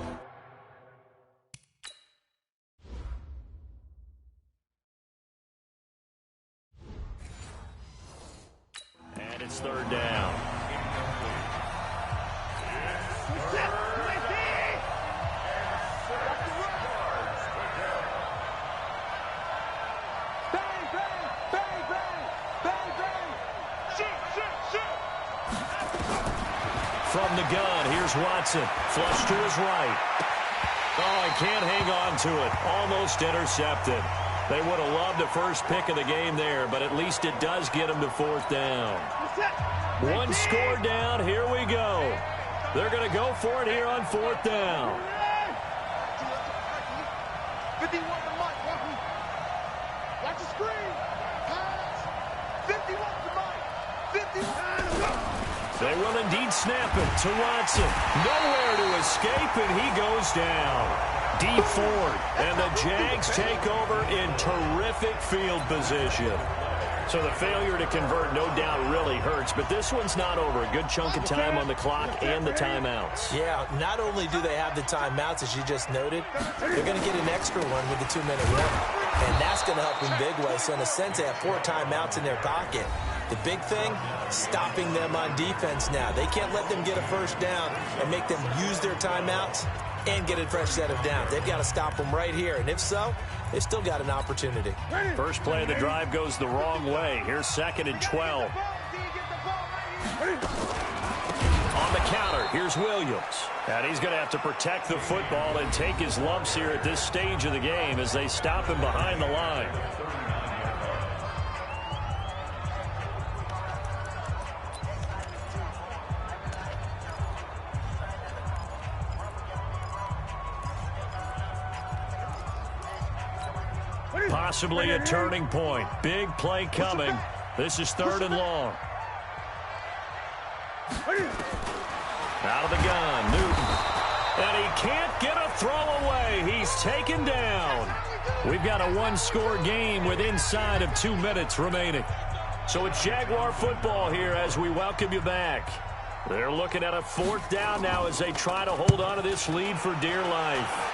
And it's third down. from the gun. Here's Watson. Flush to his right. Oh, he can't hang on to it. Almost intercepted. They would have loved the first pick of the game there, but at least it does get them to 4th down. One score down. Here we go. They're going to go for it here on 4th down. 51 to Mike. Watch the screen. Pass. 51 to Mike. 51. They will indeed snap it to Watson. Nowhere to escape, and he goes down. Deep forward, and the Jags take over in terrific field position. So the failure to convert no doubt really hurts, but this one's not over. A good chunk of time on the clock and the timeouts. Yeah, not only do they have the timeouts, as you just noted, they're going to get an extra one with the 2-minute warning. And that's going to help in big way. So in a sense, they have 4 timeouts in their pocket. The big thing, stopping them on defense now. They can't let them get a first down and make them use their timeouts and get a fresh set of downs. They've got to stop them right here. And if so, they've still got an opportunity. First play of the drive goes the wrong way. Here's 2nd and 12. On the counter, here's Williams. And he's going to have to protect the football and take his lumps here at this stage of the game as they stop him behind the line. Possibly a turning point. Big play coming. This is 3rd and long. Out of the gun, Newton. And he can't get a throw away. He's taken down. We've got a one-score game with inside of 2 minutes remaining. So it's Jaguar football here as we welcome you back. They're looking at a 4th down now as they try to hold on to this lead for dear life.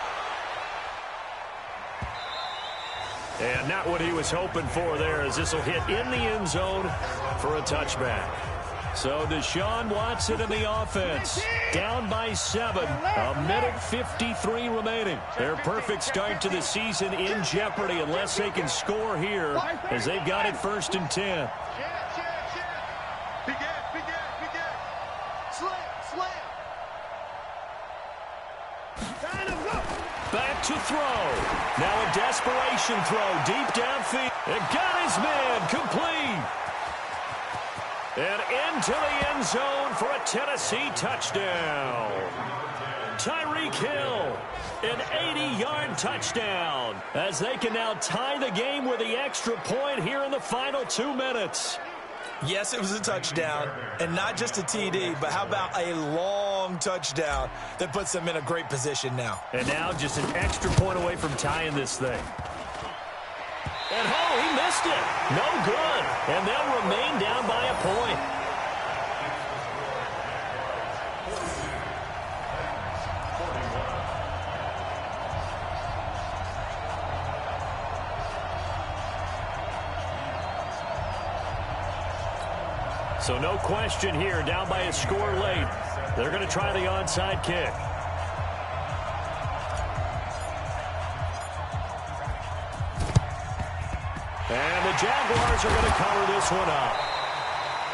And not what he was hoping for there, as this will hit in the end zone for a touchback. So Deshaun Watson in the offense, down by 7, a minute 53 remaining. Their perfect start to the season in jeopardy unless they can score here, as they've got it 1st and 10. Begin. Slam. Back to throw. Now a desperation throw deep downfield. And got his man complete. And into the end zone for a Tennessee touchdown. Tyreek Hill, an 80-yard touchdown, as they can now tie the game with the extra point here in the final 2 minutes. Yes, it was a touchdown, and not just a TD, but how about a long touchdown that puts them in a great position now. And now just an extra point away from tying this thing. And he missed it. No good. And they'll remain down by a point. So no question here, down by a score late. They're going to try the onside kick. And the Jaguars are going to cover this one up.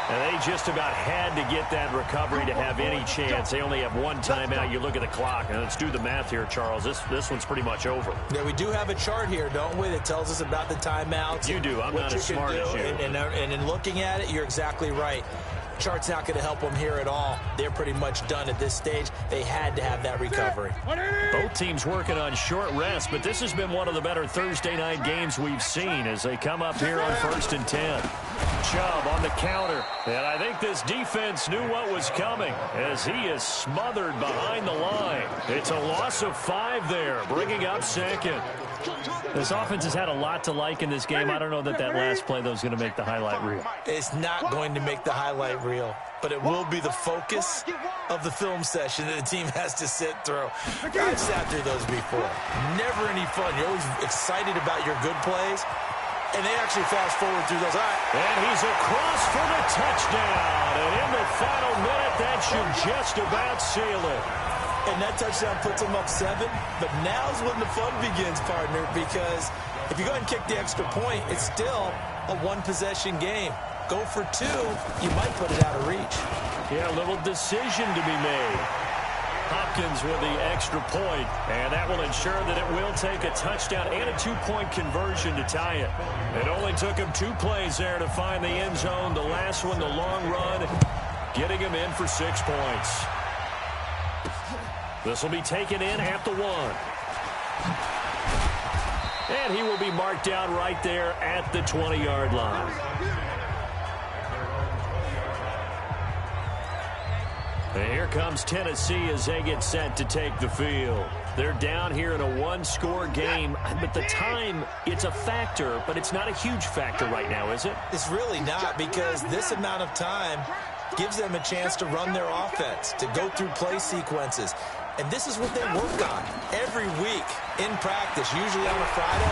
And they just about had to get that recovery to have any chance. They only have one timeout. You look at the clock, and let's do the math here, Charles. This one's pretty much over. Yeah, we do have a chart here, don't we, that tells us about the timeouts. You do. I'm not as smart as you. And in looking at it, you're exactly right. Chart's not going to help them here at all. They're pretty much done at this stage. They had to have that recovery. Both teams working on short rest, but this has been one of the better Thursday night games we've seen as they come up here on 1st and 10. Chubb on the counter, and I think this defense knew what was coming as he is smothered behind the line. It's a loss of 5 there, bringing up 2nd. This offense has had a lot to like in this game. I don't know that last play, though, is going to make the highlight reel. It's not going to make the highlight reel, but it will be the focus of the film session that the team has to sit through. I've sat through those before. Never any fun. You're always excited about your good plays, and they actually fast forward through those. All right. And he's across for the touchdown. And in the final minute, that should just about seal it. And that touchdown puts them up 7. But now's when the fun begins, partner, because if you go ahead and kick the extra point, it's still a one-possession game. go for two, you might put it out of reach. Yeah, a little decision to be made. Hopkins with the extra point, and that will ensure that it will take a touchdown and a two-point conversion to tie it. It only took him 2 plays there to find the end zone. The last one, the long run, getting him in for 6 points. This will be taken in at the 1. And he will be marked down right there at the 20-yard line. And here comes Tennessee as they get set to take the field. They're down here in a 1-score game, but the time, it's a factor, but it's not a huge factor right now, is it? It's really not, because this amount of time gives them a chance to run their offense, to go through play sequences. And this is what they work on every week in practice, usually on a Friday.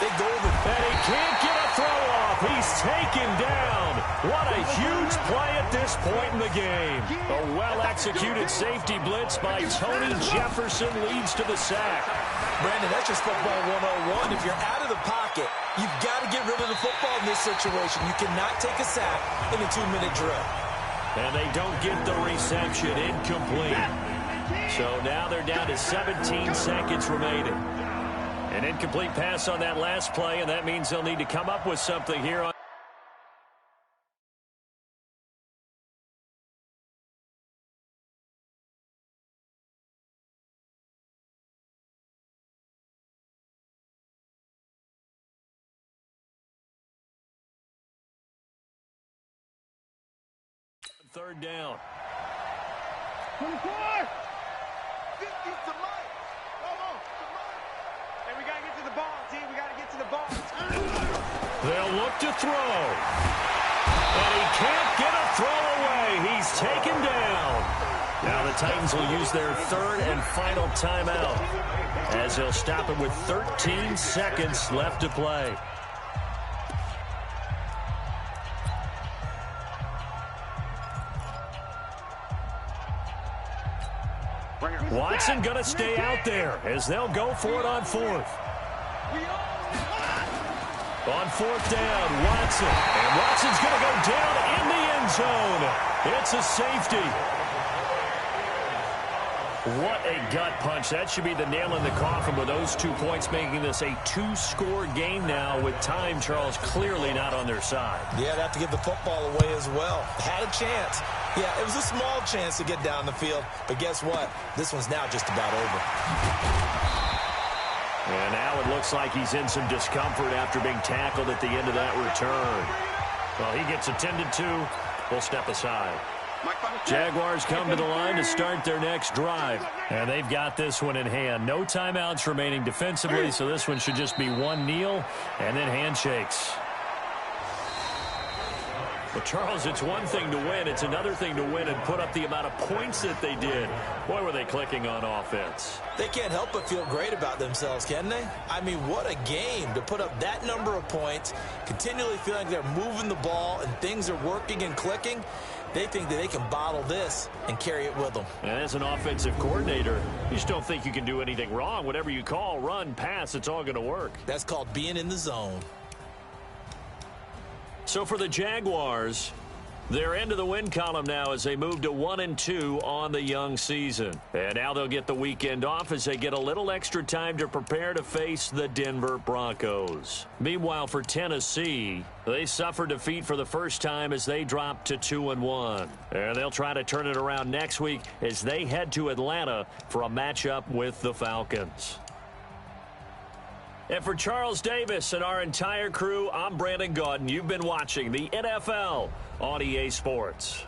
They go over. And he can't get a throw off. He's taken down. What a huge play at this point in the game. A well-executed safety blitz by Tony Jefferson leads to the sack. Brandon, that's just football 101. If you're out of the pocket, you've got to get rid of the football in this situation. You cannot take a sack in a 2-minute drill. And they don't get the reception. Incomplete. So now they're down to 17 seconds remaining. An incomplete pass on that last play, and that means they'll need to come up with something here on. Third down. 24! 50 to Mike. Come on, to Mike. Hey, we got to get to the ball, team. We got to get to the ball. They'll look to throw. And he can't get a throw away. He's taken down. Now the Titans will use their third and final timeout as they'll stop it with 13 seconds left to play. Watson going to stay out there as they'll go for it on fourth. On fourth down, Watson. And Watson's going to go down in the end zone. It's a safety. What a gut punch. That should be the nail in the coffin with those 2 points, making this a 2-score game now with time, Charles, clearly not on their side. Yeah, they have to give the football away as well. Had a chance. Yeah, it was a small chance to get down the field. But guess what? This one's now just about over. And now it looks like he's in some discomfort after being tackled at the end of that return. Well, he gets attended to. We'll step aside. Jaguars come to the line to start their next drive. And they've got this one in hand. No timeouts remaining defensively, so this one should just be one kneel and then handshakes. Well, Charles, it's one thing to win. It's another thing to win and put up the amount of points that they did. Boy, were they clicking on offense. They can't help but feel great about themselves, can they? I mean, what a game to put up that number of points, continually feeling they're moving the ball and things are working and clicking. They think that they can bottle this and carry it with them. And as an offensive coordinator, you just don't think you can do anything wrong. Whatever you call, run, pass, it's all going to work. That's called being in the zone. So for the Jaguars, they're into the win column now as they move to 1-2 on the young season. And now they'll get the weekend off as they get a little extra time to prepare to face the Denver Broncos. Meanwhile, for Tennessee, they suffered defeat for the first time as they dropped to 2-1. And they'll try to turn it around next week as they head to Atlanta for a matchup with the Falcons. And for Charles Davis and our entire crew, I'm Brandon Gaudin. You've been watching the NFL on EA Sports.